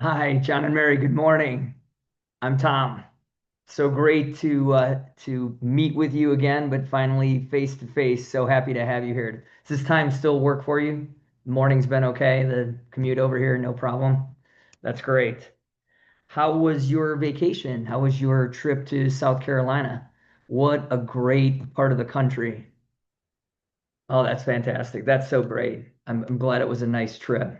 Hi, John and Mary. Good morning. I'm Tom. So great to meet with you again, but finally face to face. So happy to have you here. Does this time still work for you? Morning's been okay. The commute over here, no problem. That's great. How was your vacation? How was your trip to South Carolina? What a great part of the country. Oh, that's fantastic. That's so great. I'm glad it was a nice trip.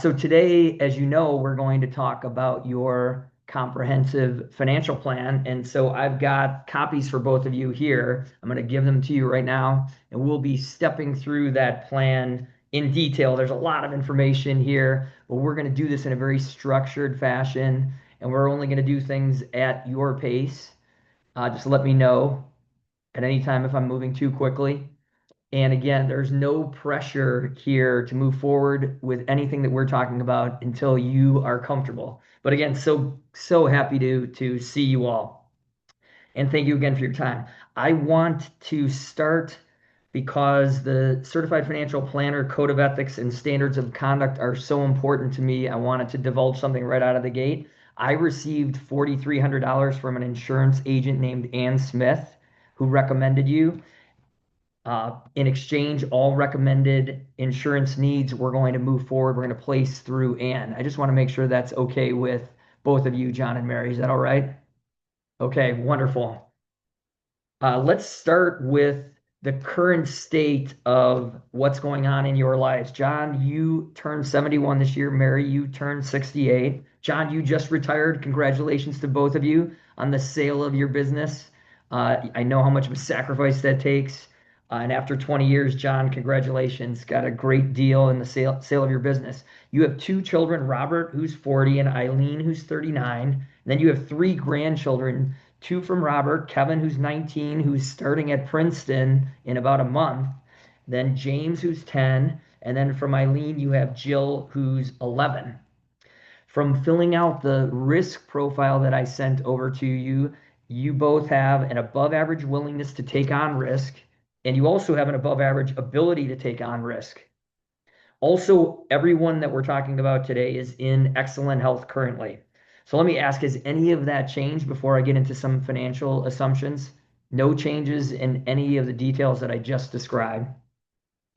So today, as you know, we're going to talk about your comprehensive financial plan. And so I've got copies for both of you here. I'm going to give them to you right now, and we'll be stepping through that plan in detail. There's a lot of information here, but we're going to do this in a very structured fashion, and we're only going to do things at your pace. Just let me know at any time if I'm moving too quickly. And again, there's no pressure here to move forward with anything that we're talking about until you are comfortable. But again, so happy to see you all. And thank you again for your time. I want to start because the Certified Financial Planner Code of Ethics and Standards of Conduct are so important to me. I wanted to divulge something right out of the gate. I received $4,300 from an insurance agent named Ann Smith, who recommended you. In exchange, all recommended insurance needs, we're going to move forward. We're going to place through Ann. I just want to make sure that's okay with both of you, John and Mary. Is that all right? Okay, wonderful. Let's start with the current state of what's going on in your lives. John, you turned 71 this year. Mary, you turned 68. John, you just retired. Congratulations to both of you on the sale of your business. I know how much of a sacrifice that takes. And after 20 years, John, congratulations. Got a great deal in the sale of your business. You have two children, Robert, who's 40, and Eileen, who's 39. And then you have three grandchildren, two from Robert, Kevin, who's 19, who's starting at Princeton in about a month, then James, who's 10, and then from Eileen, you have Jill, who's 11. From filling out the risk profile that I sent over to you, you both have an above average willingness to take on risk, and you also have an above average ability to take on risk. Also, everyone that we're talking about today is in excellent health currently. So let me ask, has any of that changed before I get into some financial assumptions? No changes in any of the details that I just described.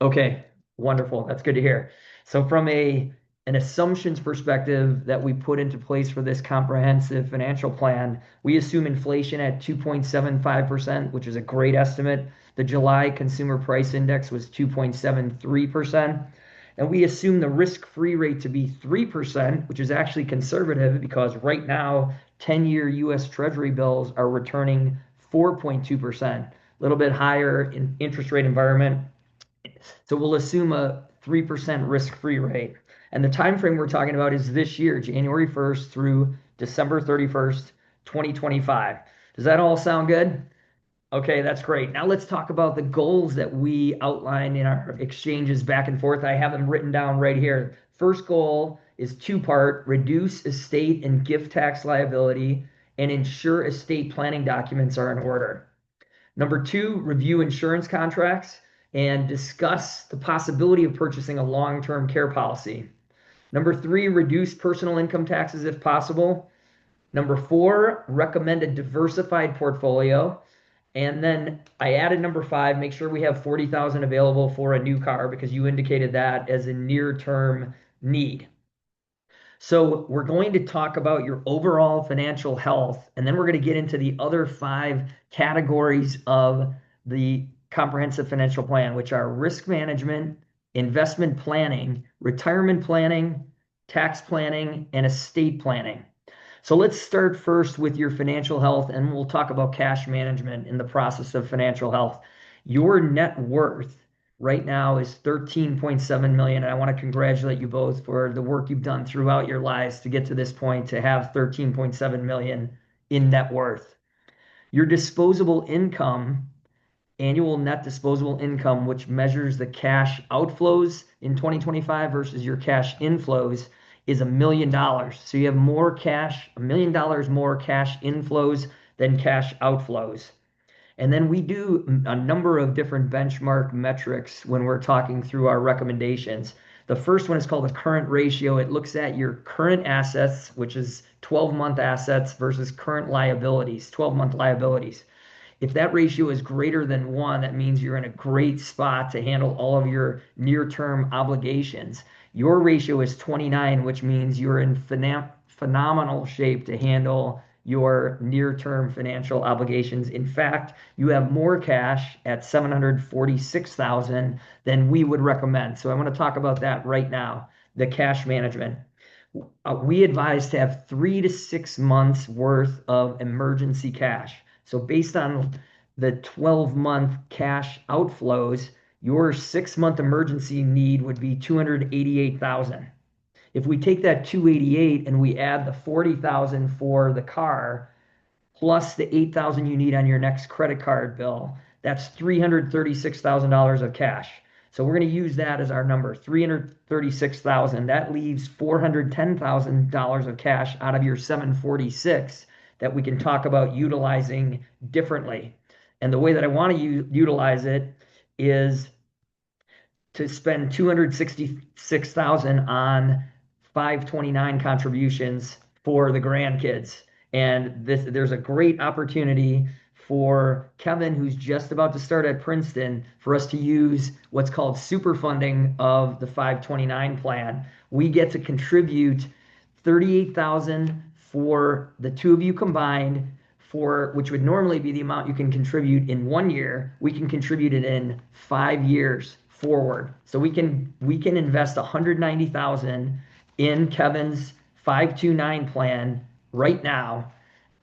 Okay, wonderful. That's good to hear. So from an assumptions perspective that we put into place for this comprehensive financial plan, we assume inflation at 2.75%, which is a great estimate. The July Consumer Price Index was 2.73%. And we assume the risk-free rate to be 3%, which is actually conservative because right now 10-year US Treasury bills are returning 4.2%, a little bit higher in interest rate environment. So we'll assume a 3% risk-free rate. And the time frame we're talking about is this year, January 1st through December 31st, 2025. Does that all sound good? Okay, that's great. Now let's talk about the goals that we outlined in our exchanges back and forth. I have them written down right here. First goal is two-part: reduce estate and gift tax liability and ensure estate planning documents are in order. Number two, review insurance contracts and discuss the possibility of purchasing a long-term care policy. Number three, reduce personal income taxes if possible. Number four, recommend a diversified portfolio. And then I added number five, make sure we have 40,000 available for a new car because you indicated that as a near-term need. So we're going to talk about your overall financial health, and then we're going to get into the other five categories of the comprehensive financial plan, which are risk management, investment planning, retirement planning, tax planning, and estate planning. So let's start first with your financial health, and we'll talk about cash management in the process of financial health. Your net worth right now is 13.7 million. And I want to congratulate you both for the work you've done throughout your lives to get to this point to have 13.7 million in net worth. Your disposable income, annual net disposable income, which measures the cash outflows in 2025 versus your cash inflows, is $1 million. So you have more cash, $1 million more cash inflows than cash outflows. And then we do a number of different benchmark metrics when we're talking through our recommendations. The first one is called the current ratio. It looks at your current assets, which is 12-month assets versus current liabilities, 12-month liabilities. If that ratio is greater than one, that means you're in a great spot to handle all of your near-term obligations. Your ratio is 29, which means you're in phenomenal shape to handle your near-term financial obligations. In fact, you have more cash at 746,000 than we would recommend. So I want to talk about that right now, the cash management. We advise to have 3 to 6 months worth of emergency cash. So based on the 12-month cash outflows, your 6-month emergency need would be 288,000. If we take that 288 and we add the 40,000 for the car, plus the 8,000 you need on your next credit card bill, that's $336,000 of cash. So we're going to use that as our number, 336,000. That leaves $410,000 of cash out of your 746 that we can talk about utilizing differently. And the way that I want to utilize it is to spend 266,000 on 529 contributions for the grandkids. And there's a great opportunity for Kevin, who's just about to start at Princeton, for us to use what's called super funding of the 529 plan. We get to contribute 38,000 for the two of you combined, for which would normally be the amount you can contribute in 1 year. We can contribute it in 5 years forward. So we can invest 190,000 in Kevin's 529 plan right now,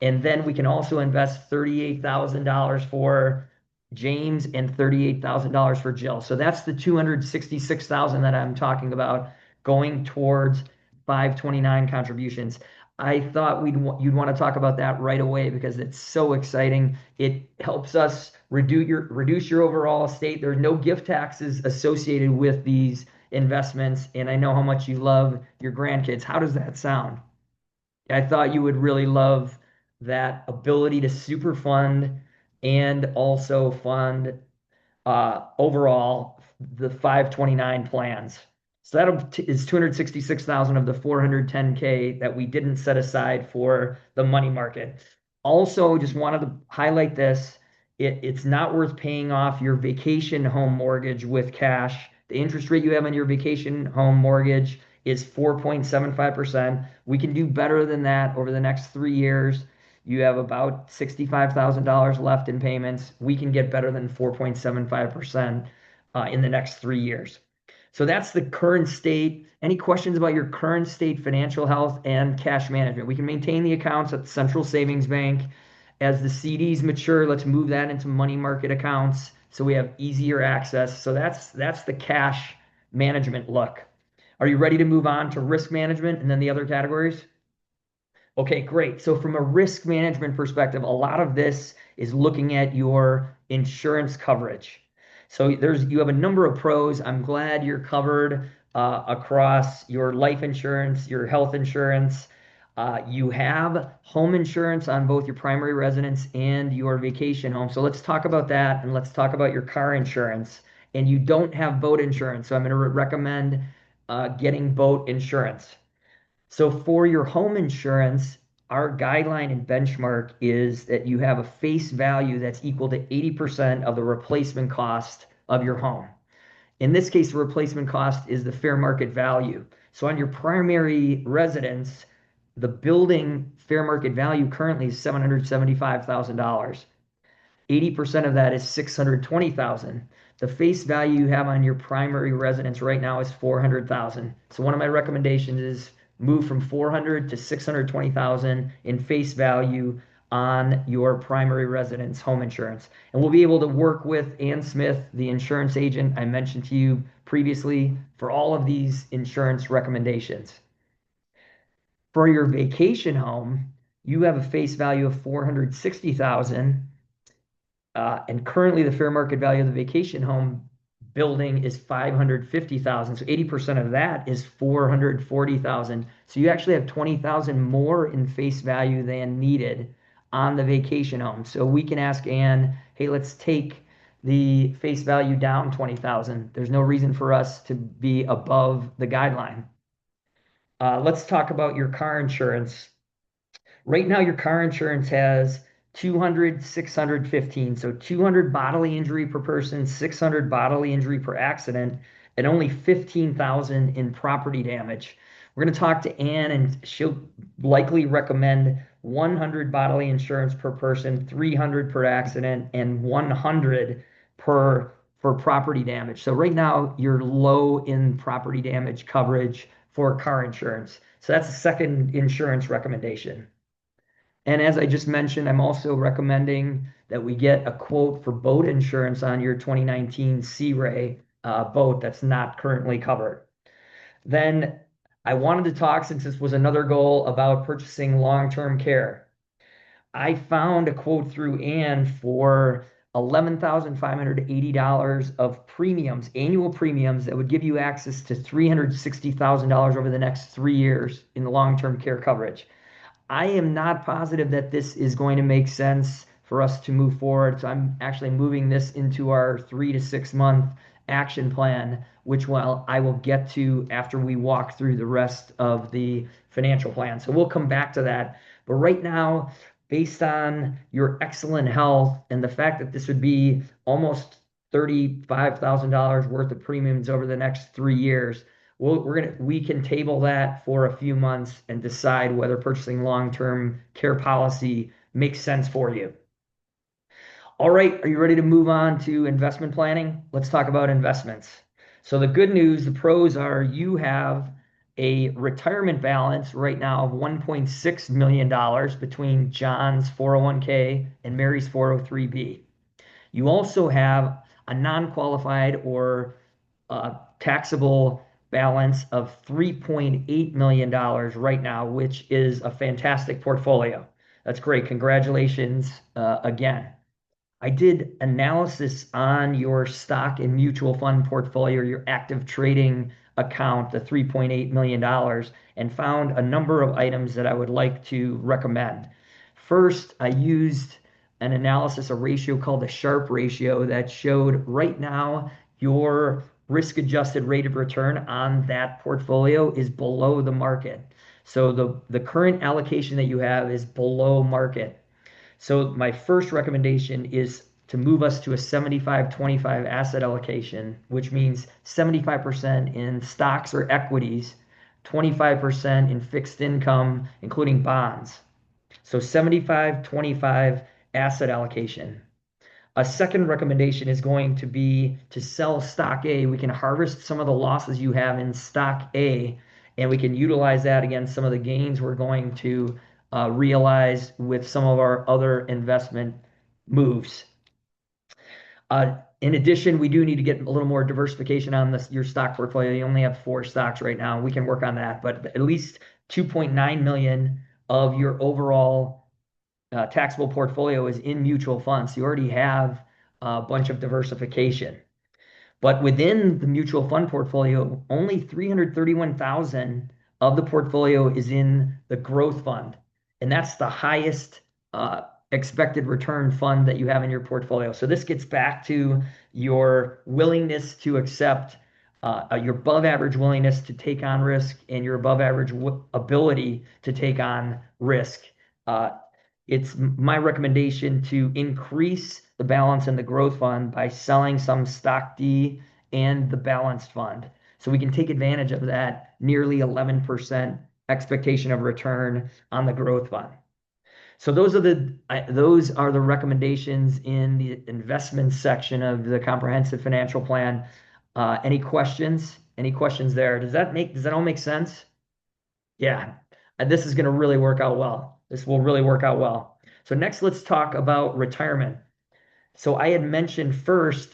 and then we can also invest $38,000 for James and $38,000 for Jill. So that's the 266,000 that I'm talking about going towards 529 contributions. I thought you'd want to talk about that right away because it's so exciting. It helps us reduce your overall estate. There are no gift taxes associated with these investments, and I know how much you love your grandkids. How does that sound? I thought you would really love that ability to super fund and also fund overall the 529 plans. So is 266,000 of the 410K that we didn't set aside for the money market. Also, just wanted to highlight this. It's not worth paying off your vacation home mortgage with cash. The interest rate you have on your vacation home mortgage is 4.75%. We can do better than that over the next 3 years. You have about $65,000 left in payments. We can get better than 4.75% in the next 3 years. So that's the current state. Any questions about your current state financial health and cash management? We can maintain the accounts at the Central Savings Bank. As the CDs mature, let's move that into money market accounts so we have easier access. So that's the cash management look. Are you ready to move on to risk management and then the other categories? Okay, great. So from a risk management perspective, a lot of this is looking at your insurance coverage. So you have a number of pros. I'm glad you're covered across your life insurance, your health insurance. You have home insurance on both your primary residence and your vacation home. So let's talk about that, and let's talk about your car insurance. And you don't have boat insurance, so I'm going to recommend getting boat insurance. So for your home insurance, our guideline and benchmark is that you have a face value that's equal to 80% of the replacement cost of your home. In this case, the replacement cost is the fair market value. So on your primary residence, the building fair market value currently is $775,000. 80% of that is 620,000. The face value you have on your primary residence right now is 400,000. So one of my recommendations is move from 400 to 620,000 in face value on your primary residence home insurance. And we'll be able to work with Ann Smith, the insurance agent I mentioned to you previously, for all of these insurance recommendations. For your vacation home, you have a face value of 460,000. And currently the fair market value of the vacation home building is 550,000. So 80% of that is 440,000. So you actually have 20,000 more in face value than needed on the vacation home. So we can ask Ann, hey, let's take the face value down 20,000. There's no reason for us to be above the guideline. Let's talk about your car insurance. Right now, your car insurance has 200, 615. So 200 bodily injury per person, 600 bodily injury per accident, and only 15,000 in property damage. We're going to talk to Ann, and she'll likely recommend 100 bodily insurance per person, 300 per accident, and 100 per for property damage. So right now, you're low in property damage coverage for car insurance. So that's the second insurance recommendation. And as I just mentioned, I'm also recommending that we get a quote for boat insurance on your 2019 Sea Ray boat that's not currently covered. Then I wanted to talk, since this was another goal, about purchasing long-term care. I found a quote through Ann for $11,580 of premiums, annual premiums, that would give you access to $360,000 over the next 3 years in the long-term care coverage. I am not positive that this is going to make sense for us to move forward. So I'm actually moving this into our 3 to 6 month action plan, which I will get to after we walk through the rest of the financial plan. So we'll come back to that. But right now, based on your excellent health and the fact that this would be almost $35,000 worth of premiums over the next 3 years, we can table that for a few months and decide whether purchasing long-term care policy makes sense for you. All right, are you ready to move on to investment planning? Let's talk about investments. So the good news, the pros are, you have a retirement balance right now of $1.6 million between John's 401k and Mary's 403b. You also have a non-qualified or taxable balance of $3.8 million right now, which is a fantastic portfolio. That's great. Congratulations again. I did analysis on your stock and mutual fund portfolio, your active trading account, the $3.8 million, and found a number of items that I would like to recommend. First, I used an analysis, a ratio called the Sharpe ratio, that showed right now your risk adjusted rate of return on that portfolio is below the market. So the current allocation that you have is below market. So my first recommendation is to move us to a 75-25 asset allocation, which means 75% in stocks or equities, 25% in fixed income, including bonds. So 75-25 asset allocation. A second recommendation is going to be to sell stock A. We can harvest some of the losses you have in stock A, and we can utilize that against some of the gains we're going to realize with some of our other investment moves. In addition, we do need to get a little more diversification on your stock portfolio. You only have 4 stocks right now. We can work on that, but at least 2.9 million of your overall taxable portfolio is in mutual funds. You already have a bunch of diversification. But within the mutual fund portfolio, only 331,000 of the portfolio is in the growth fund. And that's the highest expected return fund that you have in your portfolio. So this gets back to your willingness to accept, your above average willingness to take on risk, and your above average ability to take on risk. It's my recommendation to increase the balance in the growth fund by selling some stock D and the balanced fund. So we can take advantage of that nearly 11% expectation of return on the growth fund. So those are the recommendations in the investment section of the comprehensive financial plan. Any questions? Any questions there? Does that all make sense? Yeah, this is going to really work out well. This will really work out well. So next, let's talk about retirement. So I had mentioned first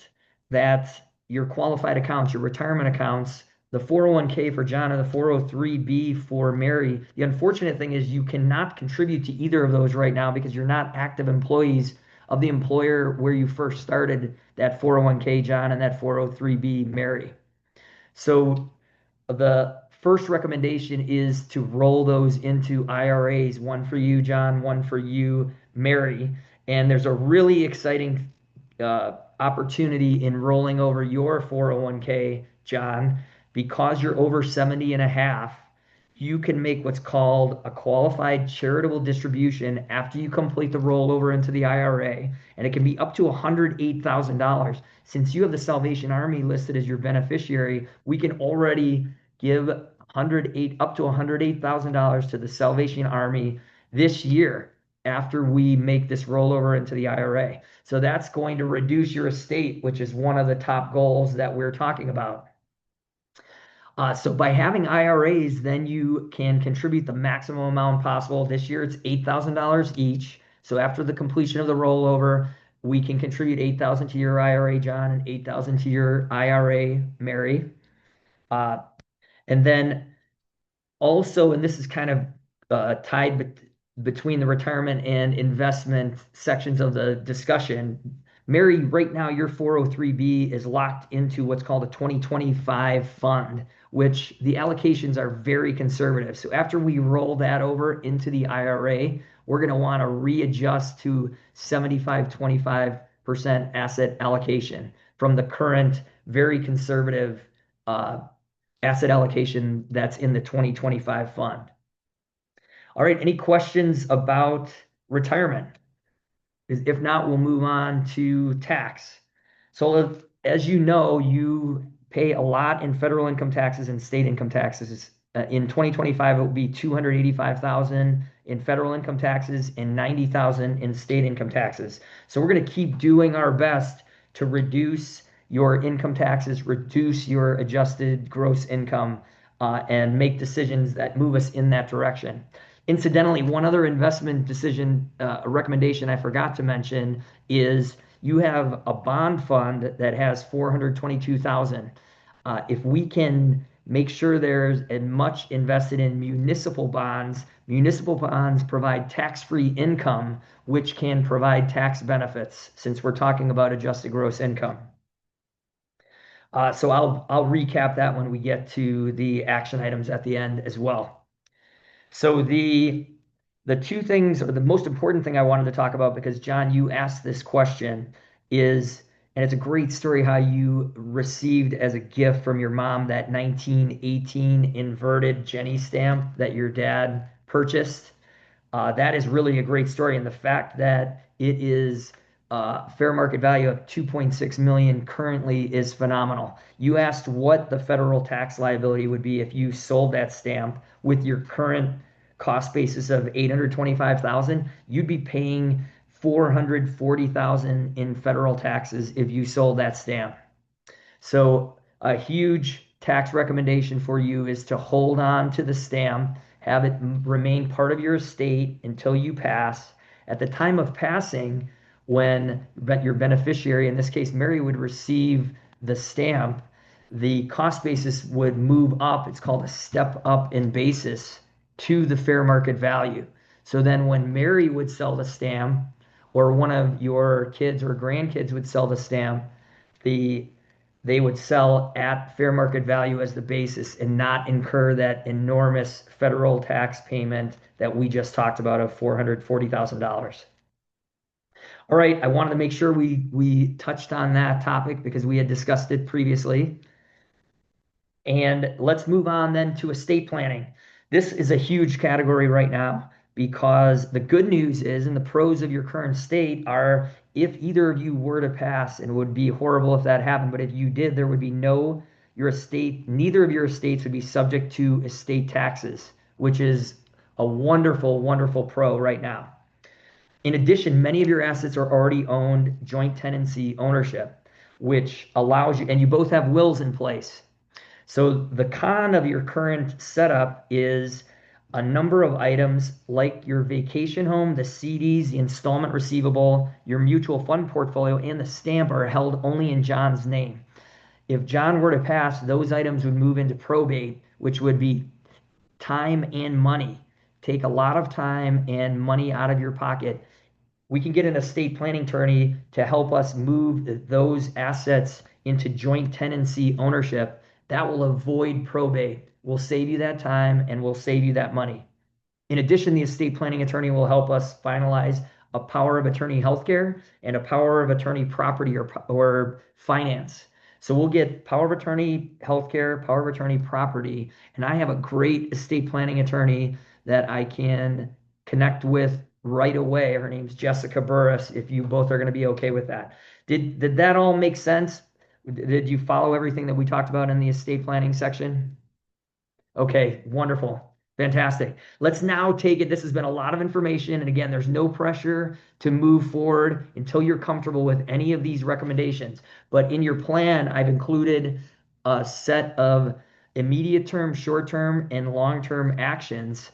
that your qualified accounts, your retirement accounts, the 401k for John and the 403b for Mary. The unfortunate thing is you cannot contribute to either of those right now because you're not active employees of the employer where you first started that 401k John and that 403b Mary. So the first recommendation is to roll those into IRAs, one for you, John, one for you, Mary. And there's a really exciting opportunity in rolling over your 401k, John, because you're over 70 and a half, you can make what's called a qualified charitable distribution after you complete the rollover into the IRA, and it can be up to $108,000. Since you have the Salvation Army listed as your beneficiary, we can already give 108 up to $108,000 to the Salvation Army this year after we make this rollover into the IRA. So that's going to reduce your estate, which is one of the top goals that we're talking about. So by having IRAs, then you can contribute the maximum amount possible. This year it's $8,000 each. So after the completion of the rollover, we can contribute 8,000 to your IRA, John, and 8,000 to your IRA, Mary. Uh, and then also, and this is kind of tied between the retirement and investment sections of the discussion. Mary, right now your 403B is locked into what's called a 2025 fund, which the allocations are very conservative. So after we roll that over into the IRA, we're going to want to readjust to 75-25% asset allocation from the current very conservative asset allocation that's in the 2025 fund. All right, any questions about retirement? If not, we'll move on to tax. So as you know, you pay a lot in federal income taxes and state income taxes. In 2025, it will be 285,000 in federal income taxes and 90,000 in state income taxes. So we're going to keep doing our best to reduce your income taxes, reduce your adjusted gross income, and make decisions that move us in that direction. Incidentally, one other investment decision, a recommendation I forgot to mention is you have a bond fund that has 422,000. If we can make sure there's as much invested in municipal bonds provide tax-free income, which can provide tax benefits since we're talking about adjusted gross income. So I'll recap that when we get to the action items at the end as well. So the two things, or the most important thing I wanted to talk about, because John, you asked this question, is, and it's a great story how you received as a gift from your mom that 1918 inverted Jenny stamp that your dad purchased. That is really a great story, and the fact that it is fair market value of 2.6 million currently is phenomenal. You asked what the federal tax liability would be if you sold that stamp with your current cost basis of 825,000. You'd be paying 440,000 in federal taxes if you sold that stamp. So a huge tax recommendation for you is to hold on to the stamp, have it remain part of your estate until you pass. At the time of passing, when your beneficiary, in this case Mary, would receive the stamp, the cost basis would move up. It's called a step up in basis to the fair market value. So then when Mary would sell the stamp, or one of your kids or grandkids would sell the stamp, they would sell at fair market value as the basis and not incur that enormous federal tax payment that we just talked about of $440,000. All right, I wanted to make sure we touched on that topic because we had discussed it previously. And let's move on then to estate planning. This is a huge category right now because the good news is, and the pros of your current state are, if either of you were to pass, and it would be horrible if that happened, but if you did, there would be neither of your estates would be subject to estate taxes, which is a wonderful, wonderful pro right now. In addition, many of your assets are already owned joint tenancy ownership, which allows you, and you both have wills in place. So the con of your current setup is a number of items like your vacation home, the CDs, the installment receivable, your mutual fund portfolio, and the stamp are held only in John's name. If John were to pass, those items would move into probate, which would be time and money. Take a lot of time and money out of your pocket. We can get an estate planning attorney to help us move those assets into joint tenancy ownership. That will avoid probate. We'll save you that time and we'll save you that money. In addition, the estate planning attorney will help us finalize a power of attorney healthcare and a power of attorney property or finance. So we'll get power of attorney healthcare, power of attorney property, and I have a great estate planning attorney that I can connect with right away. Her name's Jessica Burris, if you both are going to be okay with that. Did that all make sense? Did you follow everything that we talked about in the estate planning section? Okay, wonderful. Fantastic. Let's now take it. This has been a lot of information. And again, there's no pressure to move forward until you're comfortable with any of these recommendations. But in your plan, I've included a set of immediate term, short term, and long term actions.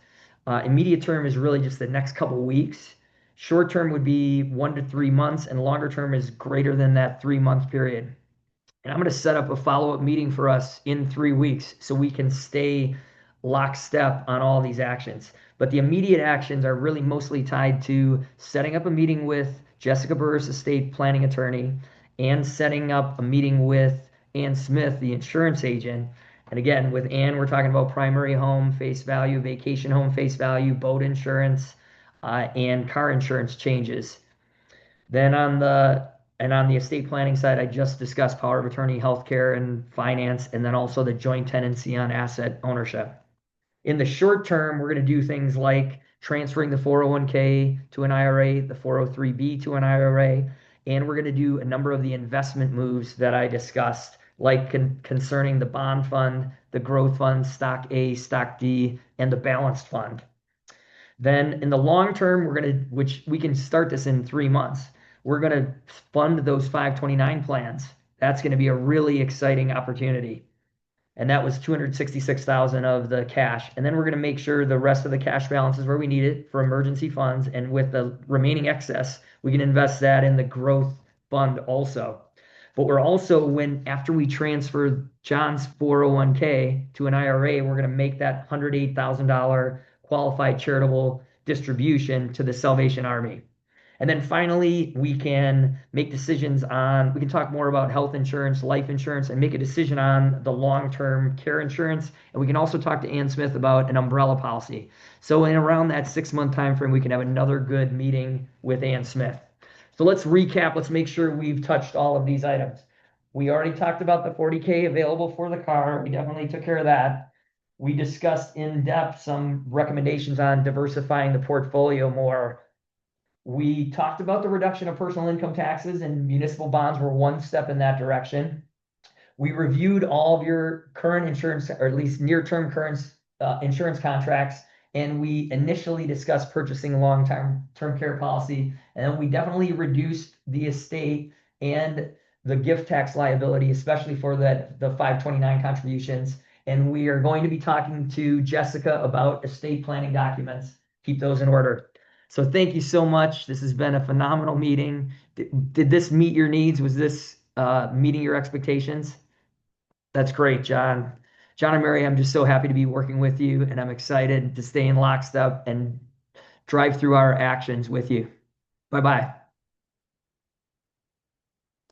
Immediate term is really just the next couple weeks. Short term would be 1 to 3 months, and longer term is greater than that 3 month period. And I'm going to set up a follow-up meeting for us in 3 weeks so we can stay lockstep on all these actions. But the immediate actions are really mostly tied to setting up a meeting with Jessica Burris, estate planning attorney, and setting up a meeting with Ann Smith, the insurance agent. And again, with Ann, we're talking about primary home face value, vacation home face value, boat insurance, and car insurance changes. Then on the estate planning side, I just discussed power of attorney, healthcare, and finance, and then also the joint tenancy on asset ownership. In the short term, we're going to do things like transferring the 401k to an IRA, the 403b to an IRA, and we're going to do a number of the investment moves that I discussed, like concerning the bond fund, the growth fund, stock A, stock D, and the balanced fund. Then in the long term, which we can start this in 3 months, we're going to fund those 529 plans. That's going to be a really exciting opportunity. And that was 266,000 of the cash. And then we're going to make sure the rest of the cash balance is where we need it for emergency funds. And with the remaining excess, we can invest that in the growth fund also. But we're also, after we transfer John's 401k to an IRA, we're going to make that $108,000 qualified charitable distribution to the Salvation Army. And then finally, we can talk more about health insurance, life insurance, and make a decision on the long-term care insurance. And we can also talk to Ann Smith about an umbrella policy. So in around that 6 month time frame, we can have another good meeting with Ann Smith. So let's recap. Let's make sure we've touched all of these items. We already talked about the 40K available for the car. We definitely took care of that. We discussed in depth some recommendations on diversifying the portfolio more. We talked about the reduction of personal income taxes, and municipal bonds were one step in that direction. We reviewed all of your current insurance, or at least near-term current insurance contracts, and we initially discussed purchasing a long-term care policy, and then we definitely reduced the estate and the gift tax liability, especially for the 529 contributions. And we are going to be talking to Jessica about estate planning documents. Keep those in order. So thank you so much. This has been a phenomenal meeting. Did this meet your needs? Was this meeting your expectations? That's great, John. John and Mary, I'm just so happy to be working with you, and I'm excited to stay in lockstep and drive through our actions with you. Bye-bye.